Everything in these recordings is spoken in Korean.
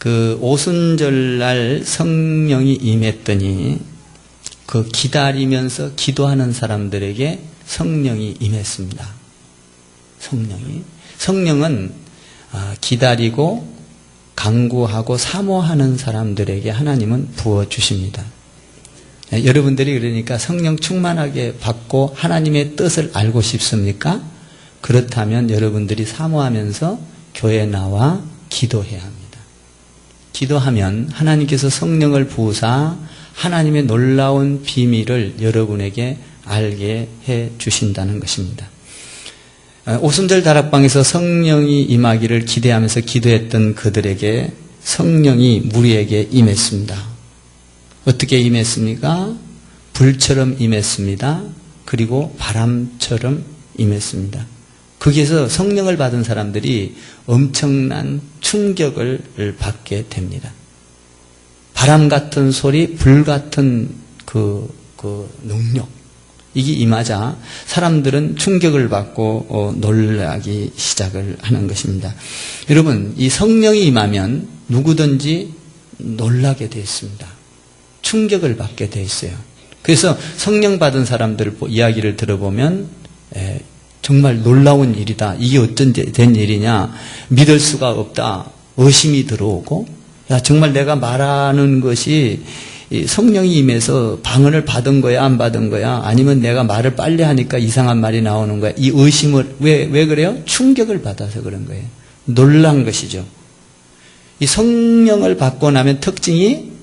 그 오순절날 성령이 임했더니 그 기다리면서 기도하는 사람들에게 성령이 임했습니다. 성령은 기다리고 간구하고 사모하는 사람들에게 하나님은 부어주십니다. 여러분들이 그러니까 성령 충만하게 받고 하나님의 뜻을 알고 싶습니까? 그렇다면 여러분들이 사모하면서 교회에 나와 기도해야 합니다. 기도하면 하나님께서 성령을 부으사 하나님의 놀라운 비밀을 여러분에게 알게 해 주신다는 것입니다. 오순절 다락방에서 성령이 임하기를 기대하면서 기도했던 그들에게 성령이 무리에게 임했습니다. 어떻게 임했습니까? 불처럼 임했습니다. 그리고 바람처럼 임했습니다. 거기에서 성령을 받은 사람들이 엄청난 충격을 받게 됩니다. 바람 같은 소리, 불 같은 그 능력, 이게 임하자 사람들은 충격을 받고 놀라기 시작을 하는 것입니다. 여러분, 이 성령이 임하면 누구든지 놀라게 되어 있습니다. 충격을 받게 되어 있어요. 그래서 성령 받은 사람들 이야기를 들어보면 정말 놀라운 일이다. 이게 어쩐 된 일이냐. 믿을 수가 없다. 의심이 들어오고, 야, 정말 내가 말하는 것이 성령이 임해서 방언을 받은 거야, 안 받은 거야? 아니면 내가 말을 빨리 하니까 이상한 말이 나오는 거야? 이 의심을, 왜 그래요? 충격을 받아서 그런 거예요. 놀란 것이죠. 이 성령을 받고 나면 특징이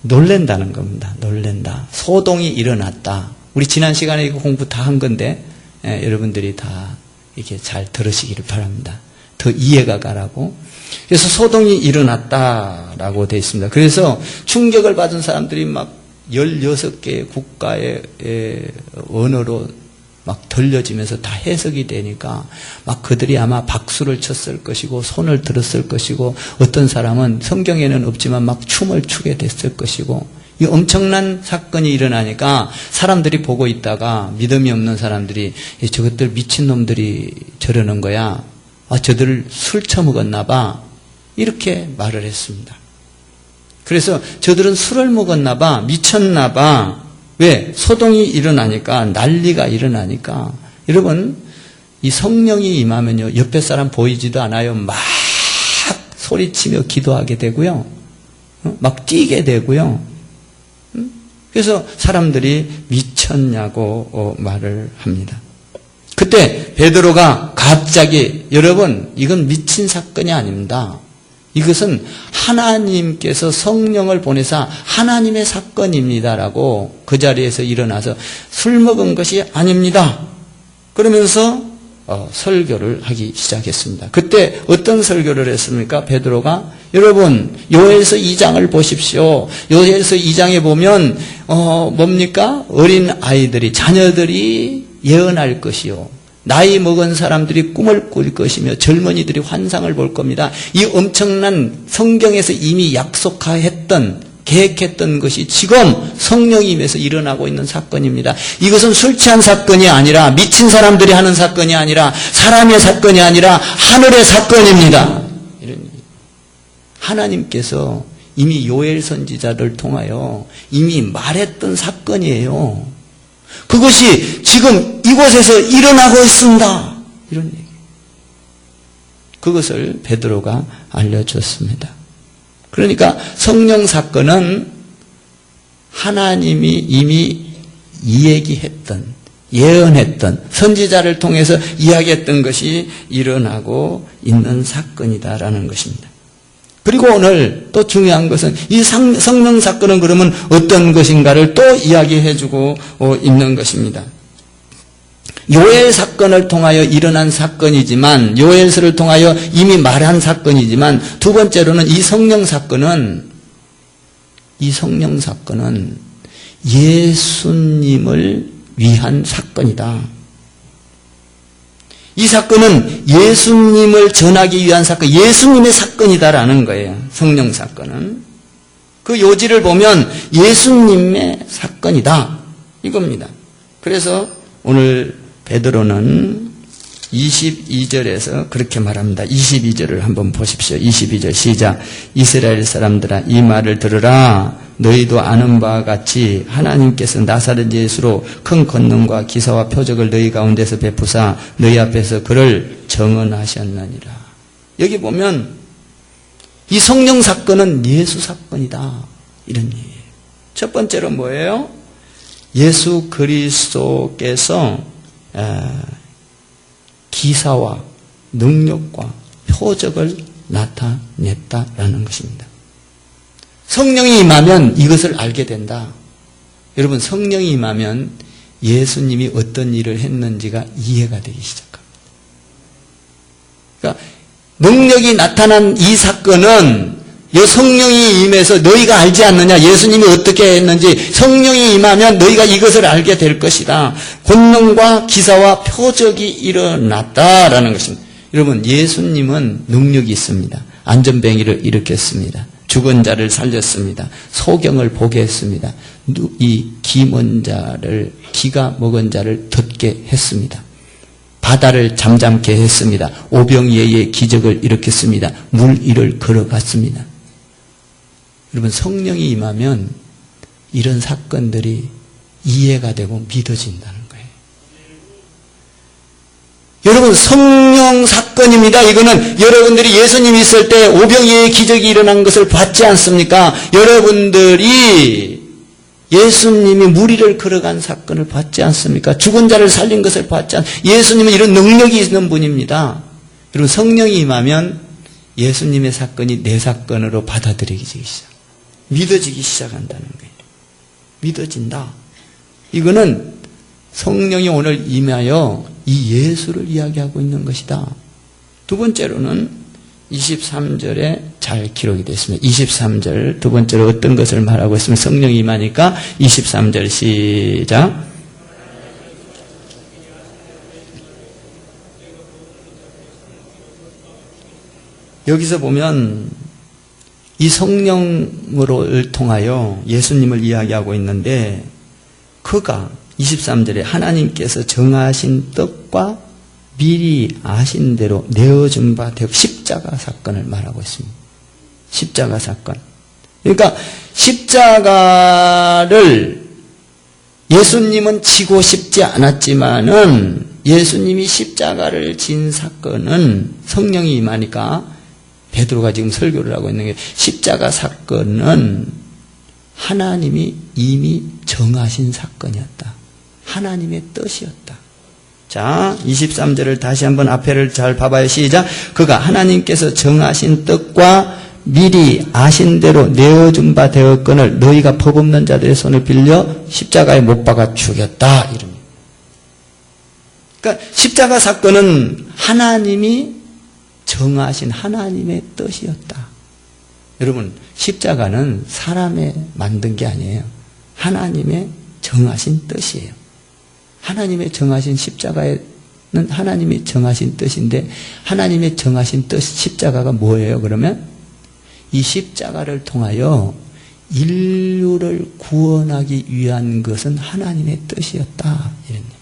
놀랜다는 겁니다. 놀랜다. 소동이 일어났다. 우리 지난 시간에 이거 공부 다 한 건데, 여러분들이 다 이렇게 잘 들으시기를 바랍니다. 더 이해가 가라고. 그래서 소동이 일어났다라고 되어 있습니다. 그래서 충격을 받은 사람들이 막 16개의 국가의 언어로 막 들려지면서 다 해석이 되니까 막 그들이 아마 박수를 쳤을 것이고 손을 들었을 것이고 어떤 사람은 성경에는 없지만 막 춤을 추게 됐을 것이고 이 엄청난 사건이 일어나니까 사람들이 보고 있다가 믿음이 없는 사람들이 저것들 미친놈들이 저러는 거야. 저들 술 처먹었나 봐. 이렇게 말을 했습니다. 그래서 저들은 술을 먹었나 봐. 미쳤나 봐. 왜? 소동이 일어나니까, 난리가 일어나니까. 여러분, 이 성령이 임하면요, 옆에 사람 보이지도 않아요. 막 소리치며 기도하게 되고요. 막 뛰게 되고요. 그래서 사람들이 미쳤냐고 말을 합니다. 그때 베드로가 갑자기, 여러분, 이건 미친 사건이 아닙니다. 이것은 하나님께서 성령을 보내사 하나님의 사건입니다라고 그 자리에서 일어나서 술 먹은 것이 아닙니다. 그러면서 설교를 하기 시작했습니다. 그때 어떤 설교를 했습니까? 베드로가 여러분 요엘서 2장을 보십시오. 요엘서 2장에 보면 뭡니까? 어린 아이들이 자녀들이 예언할 것이요. 나이 먹은 사람들이 꿈을 꿀 것이며 젊은이들이 환상을 볼 겁니다. 이 엄청난 성경에서 이미 약속했던 계획했던 것이 지금 성령이 임해서 일어나고 있는 사건입니다. 이것은 술 취한 사건이 아니라 미친 사람들이 하는 사건이 아니라 사람의 사건이 아니라 하늘의 사건입니다. 이런 얘기. 하나님께서 이미 요엘 선지자를 통하여 이미 말했던 사건이에요. 그것이 지금 이곳에서 일어나고 있습니다. 이런 얘기. 그것을 베드로가 알려줬습니다. 그러니까 성령 사건은 하나님이 이미 이야기했던, 예언했던, 선지자를 통해서 이야기했던 것이 일어나고 있는 사건이다라는 것입니다. 그리고 오늘 또 중요한 것은 이 성령 사건은 그러면 어떤 것인가를 또 이야기해주고 있는 것입니다. 요엘 사건을 통하여 일어난 사건이지만, 요엘서를 통하여 이미 말한 사건이지만, 두 번째로는 이 성령 사건은 예수님을 위한 사건이다. 이 사건은 예수님을 전하기 위한 사건, 예수님의 사건이다라는 거예요. 성령 사건은. 그 요지를 보면 예수님의 사건이다. 이겁니다. 그래서 오늘 베드로는 22절에서 그렇게 말합니다. 22절을 한번 보십시오. 22절 시작. 이스라엘 사람들아 이 말을 들으라. 너희도 아는 바와 같이 하나님께서 나사렛 예수로 큰 권능과 기사와 표적을 너희 가운데서 베푸사 너희 앞에서 그를 정언하셨느니라. 여기 보면 이 성령 사건은 예수 사건이다. 이런 얘기예요. 첫 번째로 뭐예요? 예수 그리스도께서 기사와 능력과 표적을 나타냈다라는 것입니다. 성령이 임하면 이것을 알게 된다. 여러분, 성령이 임하면 예수님이 어떤 일을 했는지가 이해가 되기 시작합니다. 그러니까 능력이 나타난 이 사건은 성령이 임해서 너희가 알지 않느냐? 예수님이 어떻게 했는지 성령이 임하면 너희가 이것을 알게 될 것이다. 권능과 기사와 표적이 일어났다라는 것입니다. 여러분, 예수님은 능력이 있습니다. 안전뱅이를 일으켰습니다. 죽은 자를 살렸습니다. 소경을 보게 했습니다. 이 기먼 자를, 기가 먹은 자를 듣게 했습니다. 바다를 잠잠케 했습니다. 오병이어의 기적을 일으켰습니다. 물 위를 걸어갔습니다. 여러분, 성령이 임하면 이런 사건들이 이해가 되고 믿어진다는 거예요. 여러분, 성령 사건입니다. 이거는 여러분들이 예수님이 있을 때 오병이어의 기적이 일어난 것을 봤지 않습니까? 여러분들이 예수님이 물 위를 걸어간 사건을 봤지 않습니까? 죽은 자를 살린 것을 봤지 않습니까? 예수님은 이런 능력이 있는 분입니다. 여러분, 성령이 임하면 예수님의 사건이 내 사건으로 받아들이기 시작. 믿어지기 시작한다는 거예요. 믿어진다. 이거는 성령이 오늘 임하여 이 예수를 이야기하고 있는 것이다. 두 번째로는 23절에 잘 기록이 되어 있습니다. 23절 두 번째로 어떤 것을 말하고 있으면 성령이 임하니까 23절 시작. 여기서 보면 이 성령을 통하여 예수님을 이야기하고 있는데 그가 23절에 하나님께서 정하신 뜻과 미리 아신 대로 내어준 바 되고 십자가 사건을 말하고 있습니다. 십자가 사건. 그러니까 십자가를 예수님은 지고 싶지 않았지만은 예수님이 십자가를 진 사건은 성령이 임하니까 베드로가 지금 설교를 하고 있는 게 십자가 사건은 하나님이 이미 정하신 사건이었다. 하나님의 뜻이었다. 자, 23절을 다시 한번 앞에를 잘 봐봐요. 시작. 그가 하나님께서 정하신 뜻과 미리 아신 대로 내어준 바 되었거늘 너희가 법 없는 자들의 손을 빌려 십자가에 못 박아 죽였다. 이럽니다. 그러니까 십자가 사건은 하나님이 정하신 하나님의 뜻이었다. 여러분, 십자가는 사람의 만든 게 아니에요. 하나님의 정하신 뜻이에요. 하나님의 정하신 십자가는 하나님이 정하신 뜻인데 하나님의 정하신 뜻 십자가가 뭐예요? 그러면 이 십자가를 통하여 인류를 구원하기 위한 것은 하나님의 뜻이었다. 이런 얘기.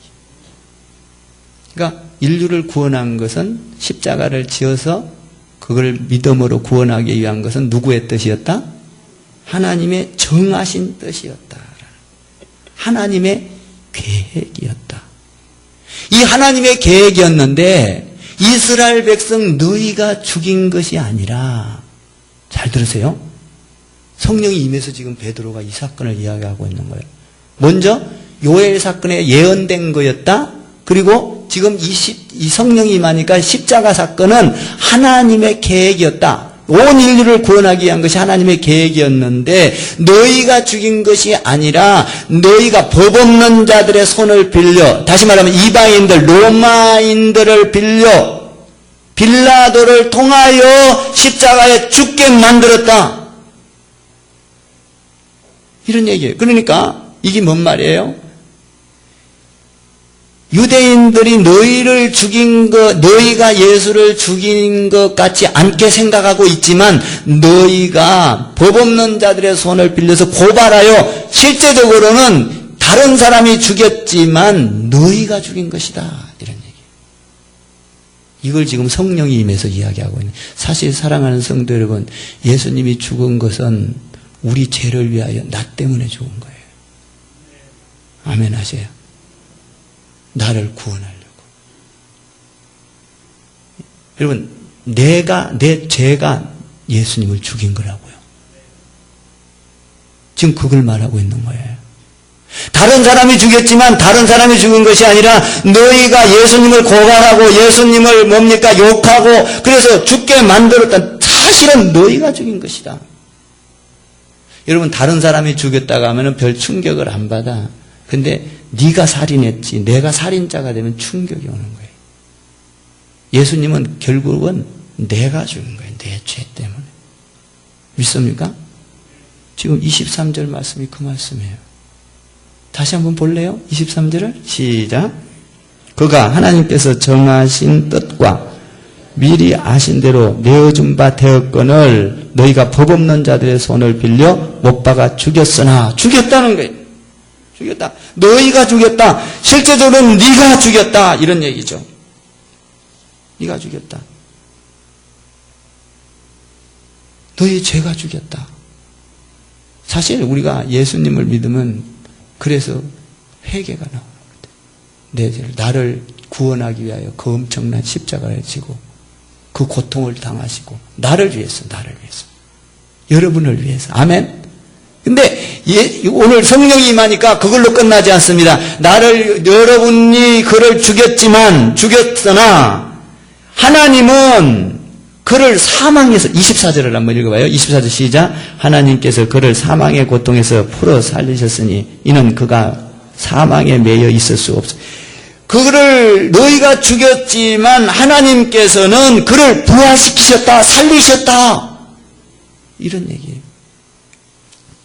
그러니까 인류를 구원한 것은 십자가를 지어서 그걸 믿음으로 구원하기 위한 것은 누구의 뜻이었다? 하나님의 정하신 뜻이었다. 하나님의 계획이었다. 이 하나님의 계획이었는데 이스라엘 백성 너희가 죽인 것이 아니라, 잘 들으세요. 성령이 임해서 지금 베드로가 이 사건을 이야기하고 있는 거예요. 먼저 요엘 사건에 예언된 거였다. 그리고 지금 이 성령이 임하니까 십자가 사건은 하나님의 계획이었다. 온 인류를 구원하기 위한 것이 하나님의 계획이었는데 너희가 죽인 것이 아니라 너희가 법 없는 자들의 손을 빌려, 다시 말하면 이방인들, 로마인들을 빌려 빌라도를 통하여 십자가에 죽게 만들었다. 이런 얘기예요. 그러니까 이게 뭔 말이에요? 유대인들이 너희를 죽인 것, 너희가 예수를 죽인 것 같지 않게 생각하고 있지만 너희가 법 없는 자들의 손을 빌려서 고발하여 실제적으로는 다른 사람이 죽였지만 너희가 죽인 것이다. 이런 얘기. 이걸 지금 성령이 임해서 이야기하고 있는. 사실 사랑하는 성도 여러분, 예수님이 죽은 것은 우리 죄를 위하여 나 때문에 죽은 거예요. 아멘 하세요. 나를 구원하려고. 여러분, 내 죄가 예수님을 죽인 거라고요. 지금 그걸 말하고 있는 거예요. 다른 사람이 죽였지만 다른 사람이 죽은 것이 아니라 너희가 예수님을 고발하고 예수님을 욕하고 그래서 죽게 만들었던 사실은 너희가 죽인 것이다. 여러분, 다른 사람이 죽였다고 하면 별 충격을 안 받아. 근데 네가 살인했지, 내가 살인자가 되면 충격이 오는 거예요. 예수님은 결국은 내가 죽은 거예요. 내 죄 때문에. 믿습니까? 지금 23절 말씀이 그 말씀이에요. 다시 한번 볼래요? 23절을 시작. 그가 하나님께서 정하신 뜻과 미리 아신 대로 내어준 바 되었거늘 너희가 법 없는 자들의 손을 빌려 못 박아 죽였으나. 죽였다는 거예요. 죽였다. 너희가 죽였다. 실제적으로는 네가 죽였다. 이런 얘기죠. 네가 죽였다. 너희 죄가 죽였다. 사실 우리가 예수님을 믿으면 그래서 회개가 나오는 거예요. 내 죄를, 나를 구원하기 위하여 그 엄청난 십자가를 지고 그 고통을 당하시고 나를 위해서, 여러분을 위해서. 아멘. 근데 오늘 성령이 임하니까 그걸로 끝나지 않습니다. 여러분이 그를 죽였으나 하나님은 그를 사망에서, 24절을 한번 읽어봐요. 24절 시작. 하나님께서 그를 사망의 고통에서 풀어 살리셨으니 이는 그가 사망에 매여 있을 수 없어. 그를 너희가 죽였지만 하나님께서는 그를 부활시키셨다, 살리셨다. 이런 얘기예요.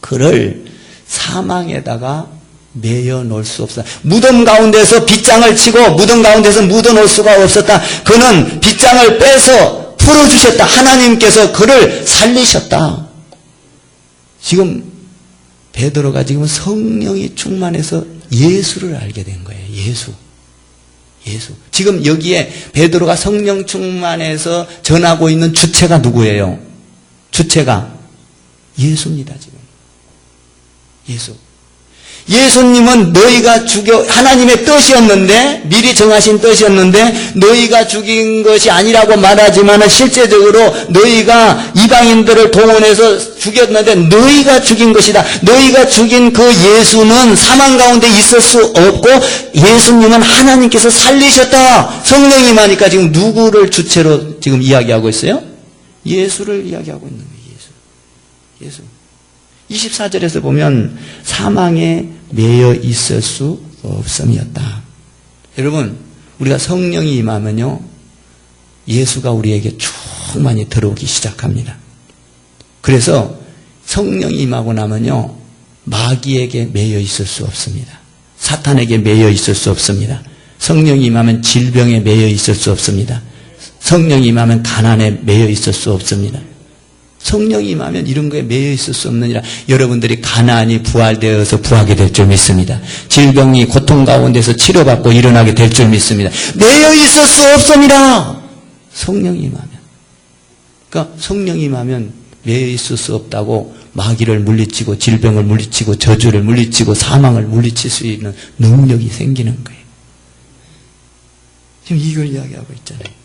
그를 사망에다가 매여 놓을 수 없어. 무덤 가운데서 빗장을 치고 무덤 가운데서 묻어 놓을 수가 없었다. 그는 빗장을 빼서 풀어주셨다. 하나님께서 그를 살리셨다. 지금 베드로가 지금 성령이 충만해서 예수를 알게 된 거예요. 예수. 지금 여기에 베드로가 성령 충만해서 전하고 있는 주체가 누구예요? 주체가 예수입니다. 지금 예수. 예수님은 너희가 하나님의 뜻이었는데, 미리 정하신 뜻이었는데 너희가 죽인 것이 아니라고 말하지만 실제적으로 너희가 이방인들을 동원해서 죽였는데 너희가 죽인 것이다. 너희가 죽인 그 예수는 사망 가운데 있을 수 없고 예수님은 하나님께서 살리셨다. 성령이 임하니까 지금 누구를 주체로 지금 이야기하고 있어요? 예수를 이야기하고 있는 거예요. 예수. 24절에서 보면 사망에 매여 있을 수 없음이었다. 여러분, 우리가 성령이 임하면요, 예수가 우리에게 충만히 들어오기 시작합니다. 그래서 성령이 임하고 나면요, 마귀에게 매여 있을 수 없습니다. 사탄에게 매여 있을 수 없습니다. 성령이 임하면 질병에 매여 있을 수 없습니다. 성령이 임하면 가난에 매여 있을 수 없습니다. 성령이 임하면 이런 거에 매여 있을 수 없느니라. 여러분들이 가난이 부활되어서 부하게 될 줄 믿습니다. 질병이 고통 가운데서 치료받고 일어나게 될 줄 믿습니다. 매여 있을 수 없습니다. 성령이 임하면. 그러니까 성령이 임하면 매여 있을 수 없다고 마귀를 물리치고 질병을 물리치고 저주를 물리치고 사망을 물리칠 수 있는 능력이 생기는 거예요. 지금 이걸 이야기하고 있잖아요.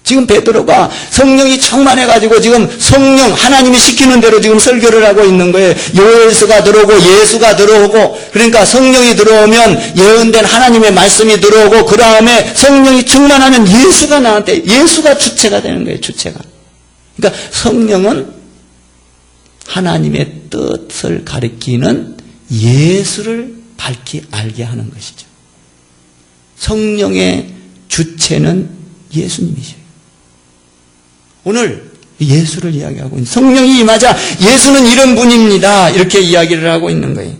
지금 베드로가 성령이 충만해가지고 지금 성령 하나님이 시키는 대로 지금 설교를 하고 있는 거예요. 요엘서가 들어오고 예수가 들어오고, 그러니까 성령이 들어오면 예언된 하나님의 말씀이 들어오고, 그 다음에 성령이 충만하면 예수가 나한테, 예수가 주체가 되는 거예요. 주체가. 그러니까 성령은 하나님의 뜻을 가리키는 예수를 밝히 알게 하는 것이죠. 성령의 주체는 예수님이셔요. 오늘 예수를 이야기하고 있는, 성령이 임하자 예수는 이런 분입니다, 이렇게 이야기를 하고 있는 거예요.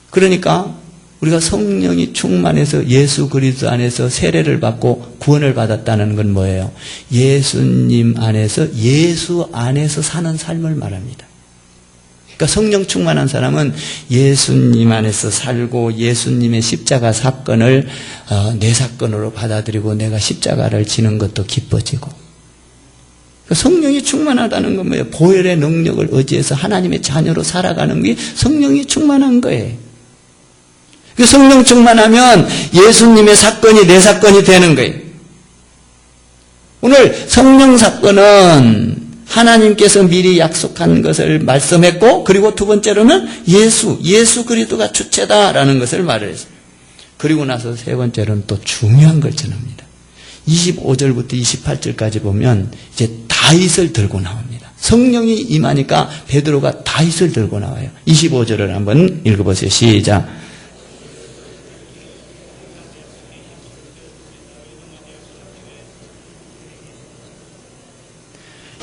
그러니까 우리가 성령이 충만해서 예수 그리스도 안에서 세례를 받고 구원을 받았다는 건 뭐예요? 예수님 안에서, 예수 안에서 사는 삶을 말합니다. 그러니까 성령 충만한 사람은 예수님 안에서 살고 예수님의 십자가 사건을 내 사건으로 받아들이고 내가 십자가를 지는 것도 기뻐지고, 성령이 충만하다는 건 뭐예요? 보혈의 능력을 의지해서 하나님의 자녀로 살아가는 게 성령이 충만한 거예요. 성령 충만하면 예수님의 사건이 내 사건이 되는 거예요. 오늘 성령 사건은 하나님께서 미리 약속한 것을 말씀했고, 그리고 두 번째로는 예수 그리스도가 주체다라는 것을 말을 했어요. 그리고 나서 세 번째로는 또 중요한 걸 전합니다. 25절부터 28절까지 보면 이제 다윗을 들고 나옵니다. 성령이 임하니까 베드로가 다윗을 들고 나와요. 25절을 한번 읽어보세요. 시작.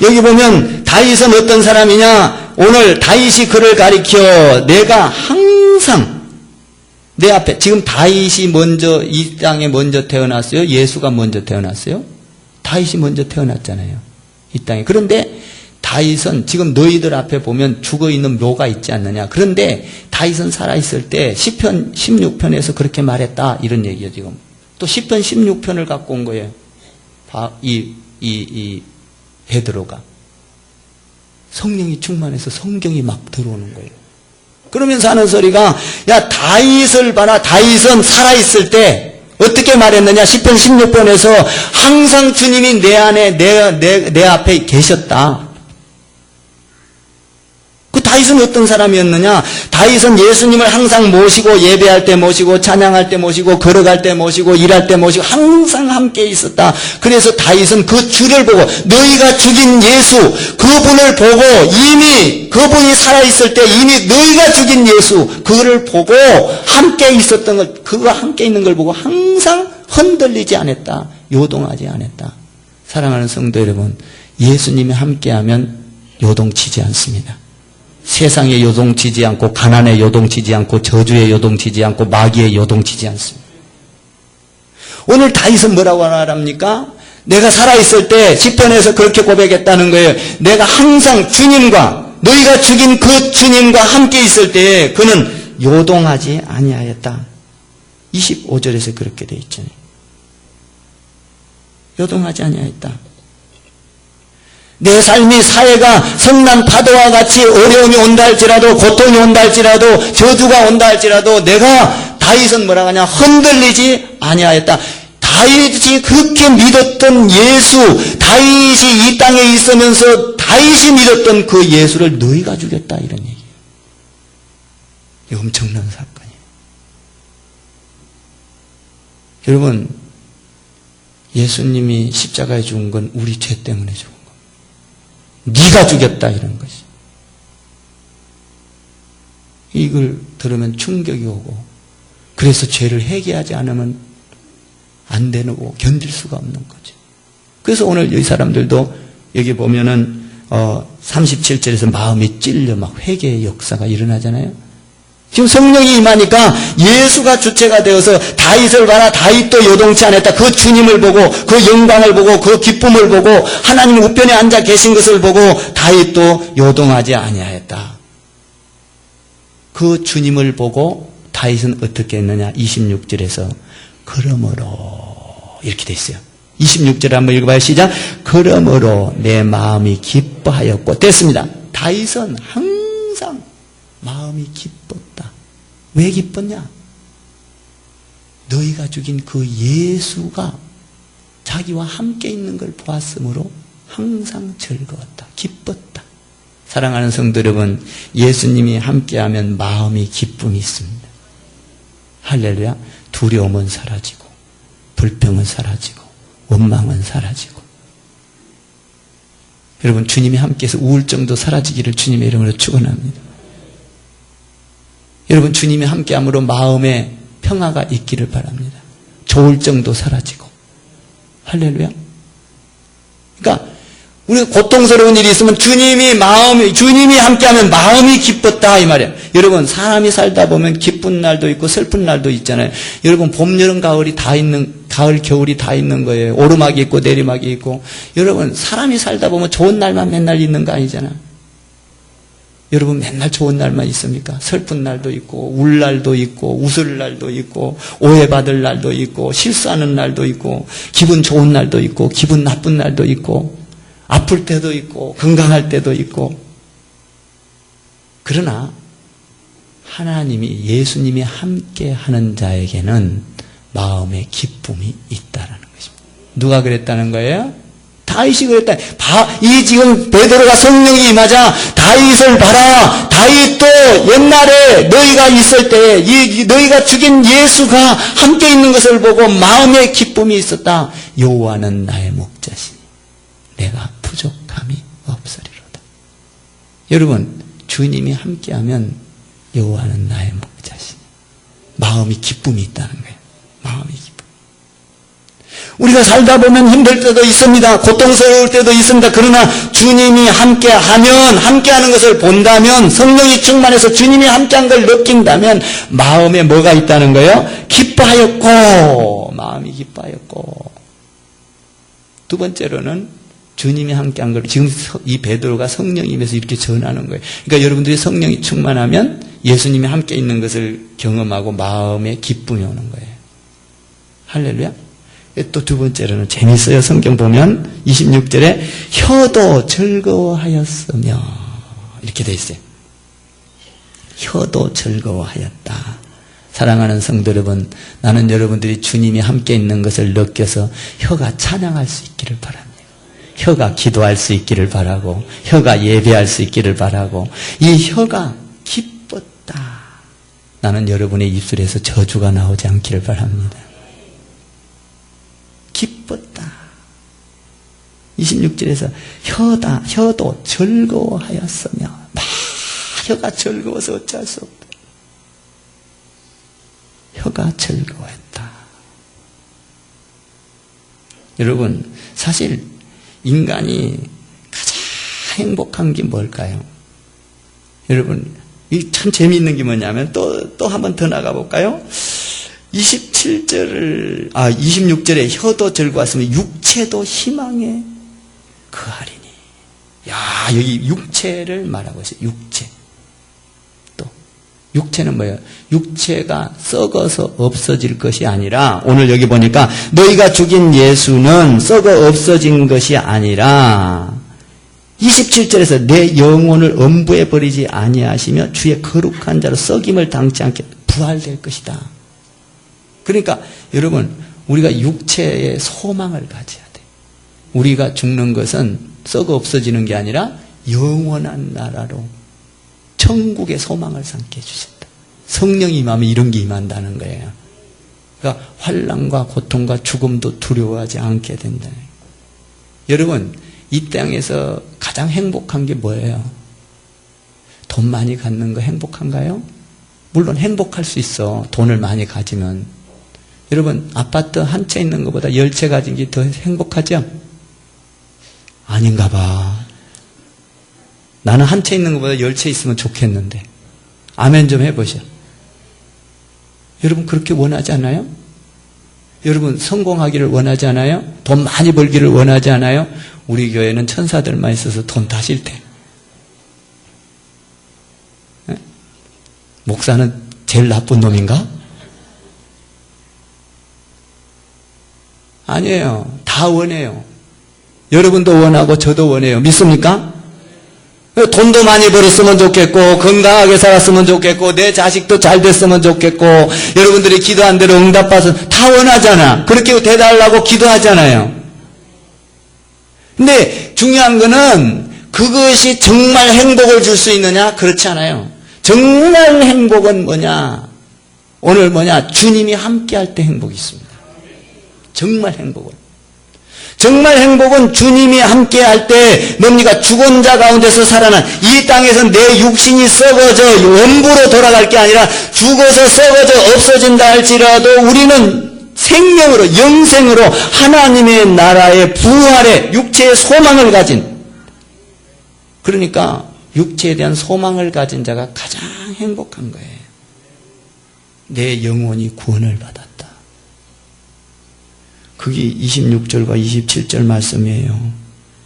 여기 보면 다윗은 어떤 사람이냐? 오늘 다윗이 그를 가리켜 내가 항상 내 앞에, 지금 다윗이 먼저 이 땅에 먼저 태어났어요? 예수가 먼저 태어났어요? 다윗이 먼저 태어났잖아요. 이 땅에. 그런데 다윗은 지금 너희들 앞에 보면 죽어있는 묘가 있지 않느냐. 그런데 다윗은 살아있을 때 시편 16편에서 그렇게 말했다. 이런 얘기예요, 지금. 또 시편 16편을 갖고 온 거예요. 베드로가. 성령이 충만해서 성경이 막 들어오는 거예요. 그러면서 하는 소리가, 야, 다윗을 봐라. 다윗은 살아있을 때 어떻게 말했느냐? 시편 16편에서 항상 주님이 내 안에, 내 앞에 계셨다. 그 다윗은 어떤 사람이었느냐? 다윗은 예수님을 항상 모시고, 예배할 때 모시고, 찬양할 때 모시고, 걸어갈 때 모시고, 일할 때 모시고, 항상 함께 있었다. 그래서 다윗은 그 주를 보고, 너희가 죽인 예수, 그분을 보고, 이미 그분이 살아있을 때 이미 너희가 죽인 예수, 그를 보고 함께 있었던 걸, 그가 함께 있는 걸 보고 항상 흔들리지 않았다. 요동하지 않았다. 사랑하는 성도 여러분, 예수님이 함께하면 요동치지 않습니다. 세상에 요동치지 않고, 가난에 요동치지 않고, 저주에 요동치지 않고, 마귀에 요동치지 않습니다. 오늘 다윗은 뭐라고 말합니까? 내가 살아있을 때 시편에서 그렇게 고백했다는 거예요. 내가 항상 주님과, 너희가 죽인 그 주님과 함께 있을 때 그는 요동하지 아니하였다. 25절에서 그렇게 되어 있잖아요. 요동하지 아니하였다. 내 삶이 사회가 성난 파도와 같이 어려움이 온다 할지라도, 고통이 온다 할지라도, 저주가 온다 할지라도, 내가, 다윗은 뭐라고 하냐? 흔들리지 아니하였다. 다윗이 그렇게 믿었던 예수, 다윗이 이 땅에 있으면서 다윗이 믿었던 그 예수를 너희가 죽였다, 이런 얘기예요. 이 엄청난 사건이에요. 여러분, 예수님이 십자가에 죽은 건 우리 죄 때문에 죽은 거예요. 네가 죽였다, 이런 것이. 이걸 들으면 충격이 오고, 그래서 죄를 회개하지 않으면 안 되고 견딜 수가 없는 거죠. 그래서 오늘 이 사람들도 여기 보면은 37절에서 마음이 찔려 막 회개의 역사가 일어나잖아요. 지금 성령이 임하니까 예수가 주체가 되어서 다윗을 봐라. 다윗도 요동치 않았다. 그 주님을 보고, 그 영광을 보고, 그 기쁨을 보고, 하나님 우편에 앉아 계신 것을 보고 다윗도 요동하지 아니하였다. 그 주님을 보고 다윗은 어떻게 했느냐? 26절에서 그러므로 이렇게 돼 있어요. 26절 한번 읽어봐요. 시작. 그러므로 내 마음이 기뻐하였고. 됐습니다. 다윗은 항상 마음이 기뻤다. 왜 기뻤냐? 너희가 죽인 그 예수가 자기와 함께 있는 걸 보았으므로 항상 즐거웠다. 기뻤다. 사랑하는 성도 여러분, 예수님이 함께하면 마음이 기쁨이 있습니다. 할렐루야. 두려움은 사라지고, 불평은 사라지고, 원망은 사라지고. 여러분, 주님이 함께해서 우울증도 사라지기를 주님의 이름으로 축원합니다. 여러분, 주님이 함께함으로 마음에 평화가 있기를 바랍니다. 조울증도 사라지고. 할렐루야. 그러니까 우리가 고통스러운 일이 있으면 주님이 함께하면 마음이 기뻤다, 이 말이에요. 여러분, 사람이 살다 보면 기쁜 날도 있고 슬픈 날도 있잖아요. 여러분, 봄, 여름, 가을, 겨울이 다 있는 거예요. 오르막이 있고 내리막이 있고. 여러분, 사람이 살다 보면 좋은 날만 맨날 있는 거 아니잖아. 여러분 맨날 좋은 날만 있습니까? 슬픈 날도 있고 울 날도 있고 웃을 날도 있고 오해받을 날도 있고 실수하는 날도 있고 기분 좋은 날도 있고 기분 나쁜 날도 있고 아플 때도 있고 건강할 때도 있고. 그러나 하나님이 예수님이 함께하는 자에게는 마음의 기쁨이 있다라는 것입니다. 누가 그랬다는 거예요? 다윗이 그랬다. 이 지금 베드로가 성령이 임하자 다윗을 봐라. 다윗도 옛날에 너희가 있을 때 너희가 죽인 예수가 함께 있는 것을 보고 마음의 기쁨이 있었다. 여호와는 나의 목자시니 내가 부족함이 없으리로다. 여러분 주님이 함께하면 여호와는 나의 목자시니 마음이 기쁨이 있다는 거예요. 마음이 기쁨. 우리가 살다 보면 힘들 때도 있습니다. 고통스러울 때도 있습니다. 그러나 주님이 함께하면, 함께하는 것을 본다면, 성령이 충만해서 주님이 함께한 걸 느낀다면 마음에 뭐가 있다는 거예요? 기뻐하였고, 마음이 기뻐하였고. 두 번째로는 주님이 함께한 걸 지금 이 베드로가 성령임에서 이렇게 전하는 거예요. 그러니까 여러분들이 성령이 충만하면 예수님이 함께 있는 것을 경험하고 마음에 기쁨이 오는 거예요. 할렐루야. 또 두 번째로는 재밌어요. 성경 보면 26절에 혀도 즐거워하였으며 이렇게 돼 있어요. 혀도 즐거워하였다. 사랑하는 성도 여러분, 나는 여러분들이 주님이 함께 있는 것을 느껴서 혀가 찬양할 수 있기를 바랍니다. 혀가 기도할 수 있기를 바라고 혀가 예배할 수 있기를 바라고 이 혀가 기뻤다. 나는 여러분의 입술에서 저주가 나오지 않기를 바랍니다. 기뻤다. 26절에서 혀도 즐거워하였으며 막 혀가 즐거워서 어찌할 수 없다. 혀가 즐거워했다. 여러분 사실 인간이 가장 행복한 게 뭘까요? 여러분 이 참 재미있는 게 뭐냐면 또 한 번 더 나가볼까요? 26절에 혀도 즐거웠으면 육체도 희망에 거하리니. 야, 여기 육체를 말하고 있어요. 육체. 또 육체는 뭐예요? 육체가 썩어서 없어질 것이 아니라 오늘 여기 보니까 너희가 죽인 예수는 썩어 없어진 것이 아니라 27절에서 내 영혼을 엄부해 버리지 아니하시며 주의 거룩한 자로 썩임을 당치 않게 부활될 것이다. 그러니까 여러분 우리가 육체의 소망을 가져야 돼. 우리가 죽는 것은 썩어 없어지는 게 아니라 영원한 나라로 천국의 소망을 삼게 해주신다. 성령이 임하면 이런 게 임한다는 거예요. 그러니까 환난과 고통과 죽음도 두려워하지 않게 된다. 여러분 이 땅에서 가장 행복한 게 뭐예요? 돈 많이 갖는 거 행복한가요? 물론 행복할 수 있어. 돈을 많이 가지면. 여러분 아파트 한 채 있는 것보다 10채 가진 게 더 행복하죠? 아닌가 봐. 나는 한 채 있는 것보다 10채 있으면 좋겠는데. 아멘 좀 해보셔. 여러분 그렇게 원하지 않아요? 여러분 성공하기를 원하지 않아요? 돈 많이 벌기를 원하지 않아요? 우리 교회는 천사들만 있어서 돈 다 싫대. 목사는 제일 나쁜 놈인가? 아니에요. 다 원해요. 여러분도 원하고 저도 원해요. 믿습니까? 돈도 많이 벌었으면 좋겠고 건강하게 살았으면 좋겠고 내 자식도 잘 됐으면 좋겠고 여러분들이 기도한 대로 응답받아서 다 원하잖아. 그렇게 대달라고 기도하잖아요. 근데 중요한 거는 그것이 정말 행복을 줄 수 있느냐? 그렇지 않아요. 정말 행복은 뭐냐? 오늘 뭐냐? 주님이 함께할 때 행복이 있습니다. 정말 행복은. 정말 행복은 주님이 함께할 때 뭡니까? 죽은 자 가운데서 살아난 이 땅에서 내 육신이 썩어져 원부로 돌아갈 게 아니라 죽어서 썩어져 없어진다 할지라도 우리는 생명으로 영생으로 하나님의 나라의 부활의 육체의 소망을 가진 그러니까 육체에 대한 소망을 가진 자가 가장 행복한 거예요. 내 영혼이 구원을 받았다. 그게 26절과 27절 말씀이에요.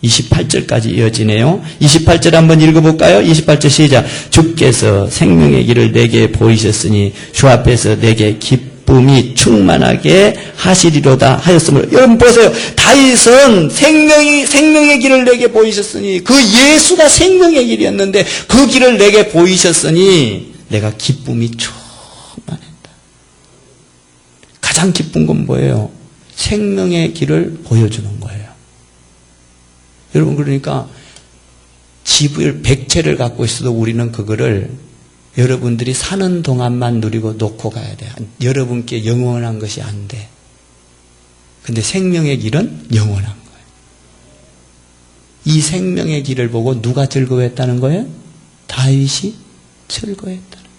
28절까지 이어지네요. 28절 한번 읽어볼까요? 28절 시작. 주께서 생명의 길을 내게 보이셨으니 주 앞에서 내게 기쁨이 충만하게 하시리로다 하였으므로. 여러분 보세요. 다윗은 생명의 길을 내게 보이셨으니, 그 예수가 생명의 길이었는데 그 길을 내게 보이셨으니 내가 기쁨이 충만했다. 가장 기쁜 건 뭐예요? 생명의 길을 보여주는 거예요. 여러분, 그러니까 집을 100채를 갖고 있어도 우리는 그거를 여러분들이 사는 동안만 누리고 놓고 가야 돼. 여러분께 영원한 것이 안 돼. 근데 생명의 길은 영원한 거예요. 이 생명의 길을 보고 누가 즐거워했다는 거예요? 다윗이 즐거워했다는 거예요.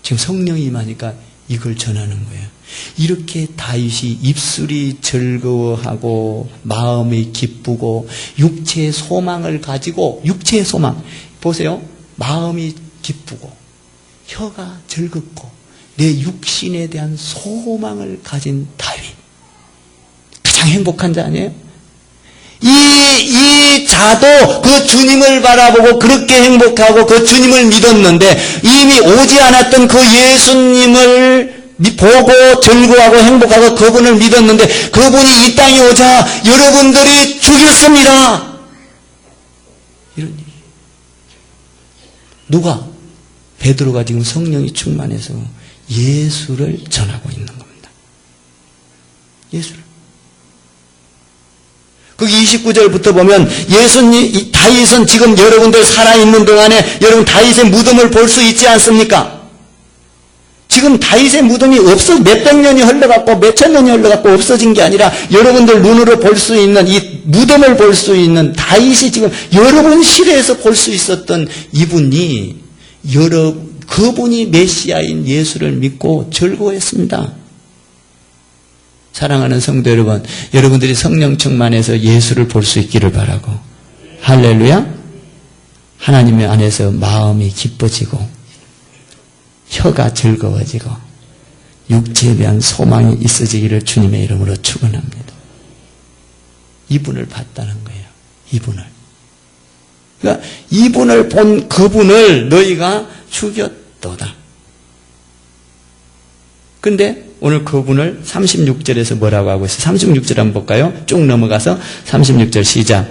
지금 성령이 임하니까 이걸 전하는 거예요. 이렇게 다윗이 입술이 즐거워하고 마음이 기쁘고 육체의 소망을 가지고, 육체의 소망 보세요. 마음이 기쁘고 혀가 즐겁고 내 육신에 대한 소망을 가진 다윗, 가장 행복한 자 아니에요? 이 자도 그 주님을 바라보고 그렇게 행복하고 그 주님을 믿었는데, 이미 오지 않았던 그 예수님을 보고 즐거워하고 행복하고 그분을 믿었는데, 그분이 이 땅에 오자 여러분들이 죽였습니다. 이런 얘기. 누가? 베드로가 지금 성령이 충만해서 예수를 전하고 있는 겁니다. 예수를. 그 29절부터 보면 다윗은 지금 여러분들 살아있는 동안에 여러분 다윗의 무덤을 볼 수 있지 않습니까? 지금 다윗의 무덤이 몇백 년이 흘러갔고 몇천 년이 흘러갔고 없어진 게 아니라 여러분들 눈으로 볼 수 있는 이 무덤을 볼 수 있는 다윗이 지금 여러분 시대에서 볼 수 있었던 이분이 그분이 메시아인 예수를 믿고 즐거워했습니다. 사랑하는 성도 여러분, 여러분들이 성령 충만해서 예수를 볼 수 있기를 바라고, 할렐루야. 하나님의 안에서 마음이 기뻐지고 혀가 즐거워지고 육체에 대한 소망이 있어지기를 주님의 이름으로 축원합니다. 이분을 봤다는 거예요. 이분을. 그러니까 이분을 본 그분을 너희가 죽였도다. 그런데 오늘 그분을 36절에서 뭐라고 하고 있어요? 36절 한번 볼까요? 쭉 넘어가서 36절 시작.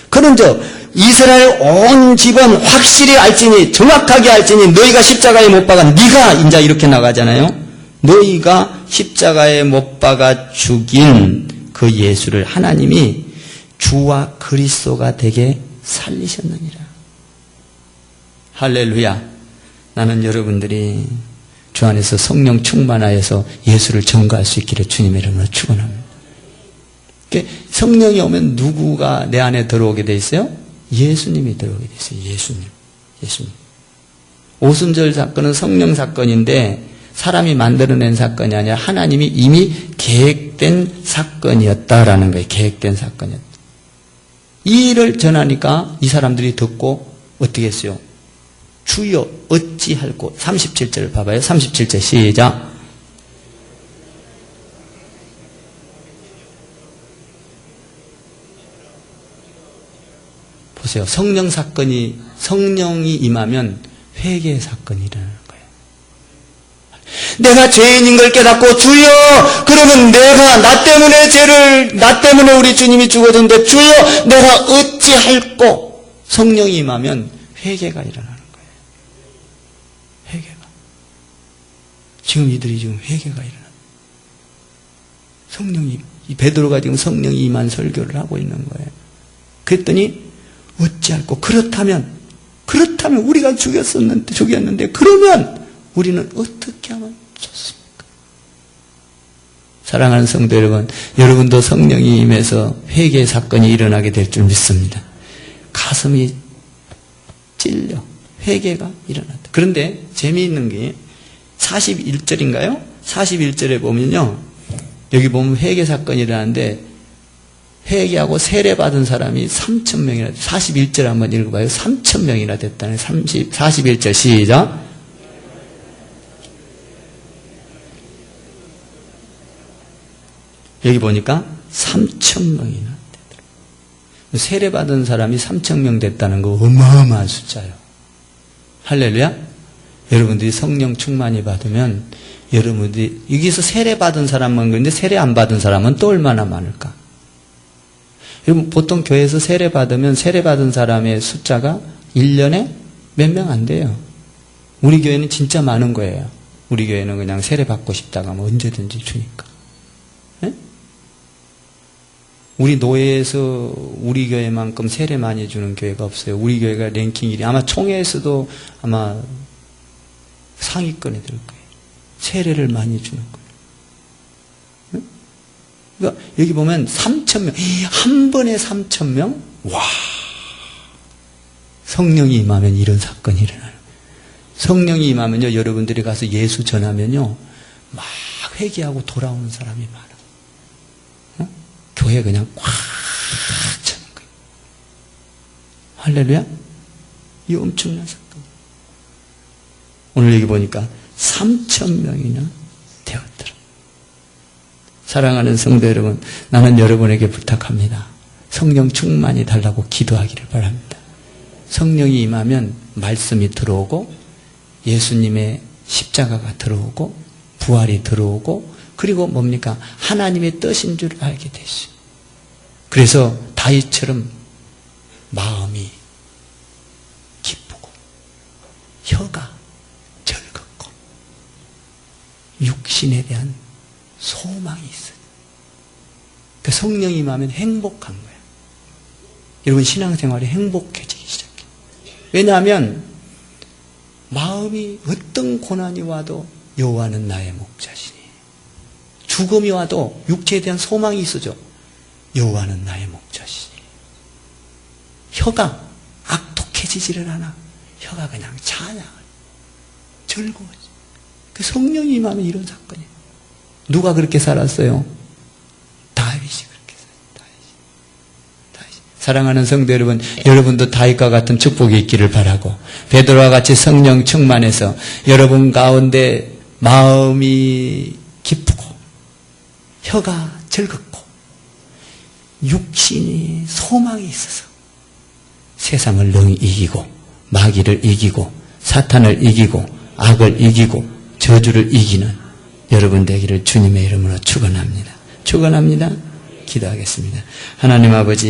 그런즉 이스라엘 온 집은 확실히 알지니, 정확하게 알지니 너희가 십자가에 못 박아, 네가 이제 이렇게 나가잖아요. 너희가 십자가에 못 박아 죽인 그 예수를 하나님이 주와 그리스도가 되게 살리셨느니라. 할렐루야. 나는 여러분들이 주 안에서 성령 충만하여서 예수를 전가할 수 있기를 주님의 이름으로 축원합니다. 성령이 오면 누구가 내 안에 들어오게 돼 있어요? 예수님이 들어오게 돼 있어요. 예수님. 오순절 사건은 성령 사건인데 사람이 만들어낸 사건이 아니라 하나님이 이미 계획된 사건이었다라는 거예요. 계획된 사건이었다. 이 일을 전하니까 이 사람들이 듣고 어떻게 했어요? 주여 어찌할꼬. 37절 봐봐요. 37절 시작. 보세요. 성령이 임하면 회개 사건이 일어나는 거예요. 내가 죄인인 걸 깨닫고, 주여, 그러면 나 때문에 우리 주님이 죽어졌는데, 주여, 내가 어찌할꼬. 성령이 임하면 회개가 일어나는 거예요. 회개가. 지금 이들이 지금 회개가 일어나는 거예요. 이 베드로가 지금 성령이 임한 설교를 하고 있는 거예요. 그랬더니, 어찌할꼬. 그렇다면 우리가 죽였는데 그러면 우리는 어떻게 하면 좋습니까? 사랑하는 성도 여러분, 여러분도 성령이 임해서 회개 사건이 일어나게 될 줄 믿습니다. 가슴이 찔려 회개가 일어났다. 그런데 재미있는 게 41절인가요? 41절에 보면요, 여기 보면 회개 사건이 일어나는데 회개하고 세례받은 사람이 3,000명이나, 41절 한번 읽어봐요. 3,000명이나 됐다는. 41절 시작. 여기 보니까 3,000명이나 되더라고요. 세례받은 사람이 3,000명 됐다는 거 어마어마한 숫자예요. 할렐루야. 여러분들이 성령 충만히 받으면 여러분들이 여기서 세례받은 사람만 그런데 세례 안 받은 사람은 또 얼마나 많을까? 여러분 보통 교회에서 세례받으면 세례받은 사람의 숫자가 1년에 몇 명 안 돼요. 우리 교회는 진짜 많은 거예요. 우리 교회는 그냥 세례받고 싶다가 하면 언제든지 주니까. 네? 우리 노예에서 우리 교회만큼 세례 많이 주는 교회가 없어요. 우리 교회가 랭킹 1위. 아마 총회에서도 아마 상위권에 들 거예요. 세례를 많이 주는 거예요. 네? 그러니까 여기 보면 3,000명. 한 번에 3,000명? 와. 성령이 임하면 이런 사건이 일어나요. 성령이 임하면요, 여러분들이 가서 예수 전하면요, 막 회개하고 돌아오는 사람이 많아. 어? 교회 그냥 꽉 차는 거예요. 할렐루야? 이 엄청난 사건. 오늘 여기 보니까 3,000명이나 되었더라. 사랑하는 성도 여러분, 나는 여러분에게 부탁합니다. 성령 충만히 달라고 기도하기를 바랍니다. 성령이 임하면 말씀이 들어오고 예수님의 십자가가 들어오고 부활이 들어오고 그리고 뭡니까? 하나님의 뜻인 줄 알게 되시. 그래서 다윗처럼 마음이 기쁘고 혀가 즐겁고 육신에 대한 소망이 있어요. 그 성령이 임하면 행복한 거예요. 여러분 신앙생활이 행복해지기 시작해요. 왜냐하면 마음이 어떤 고난이 와도 여호와는 나의 목자시니 죽음이 와도 육체에 대한 소망이 있어져. 여호와는 나의 목자시니 혀가 악독해지지를 않아. 혀가 그냥 찬양 즐거워져. 그 성령이 임하면 이런 사건이에요. 누가 그렇게 살았어요? 다윗이 그렇게 살았어요. 다윗이. 사랑하는 성도 여러분, 여러분도 다윗과 같은 축복이 있기를 바라고 베드로와 같이 성령 충만해서 여러분 가운데 마음이 기쁘고 혀가 즐겁고 육신이 소망이 있어서 세상을 능히 이기고 마귀를 이기고 사탄을 이기고 악을 이기고 저주를 이기는 여러분 되기를 주님의 이름으로 축원합니다. 축원합니다. 기도하겠습니다. 하나님 아버지